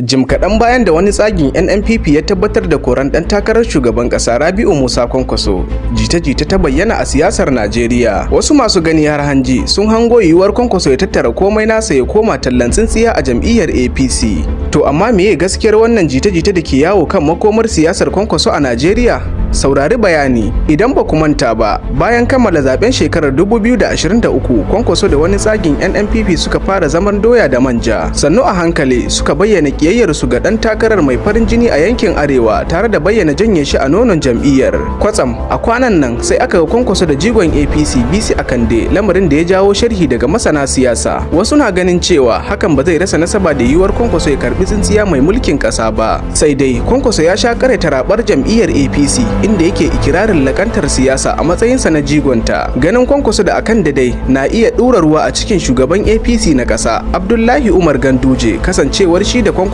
Jim kaɗan bayan da wani tsagin NNPP ya tabbatar da koran ɗan takarar shugaban ƙasa Rabi'u Musa Kwankwaso, jita-jita ta bayyana a siyasar Najeriya. Wasu masu gani har hanji sun hango yiwuwar Kwankwaso ya tattara komai nasa ya koma tallan tsintsiya a jam'iyyar APC. To amma meye gaskiyar wannan jita-jita da ke yawo kan makomar siyasar Kwankwaso a Najeriya? Saurari bayani. Idan ba ku manta ba, bayan kammala zaben shekarar 2023, Kwankwaso da wani tsagin NNPP suka fara zaman doya da manja. Sannu a hankali suka bayyana kiyayyarsu ga ɗan takarar mai farin jini a yankin Arewa tare da bayyana janye shi a nonon jam'iyyar. Kwatsam a kwanan nan sai aka ga Kwankwaso da jigon APC BC Akande, lamarin da ya jawo sharhi daga masana siyasa. Wasu na ganin cewa hakan ba zai rasa nasaba da yiwuwar Kwankwaso ya karbi tsintsiya mai mulkin ƙasa ba. Sai dai Kwankwaso ya sha kare tarabar jam'iyyar APC inda yake ikirarin lakantar siyasa a matsayinsa na jigonta. Ganin Kwankwaso da Akande dai na iya ɗura ruwa a cikin shugaban APC na ƙasa Abdullahi Umar Ganduje, kasancewar shi da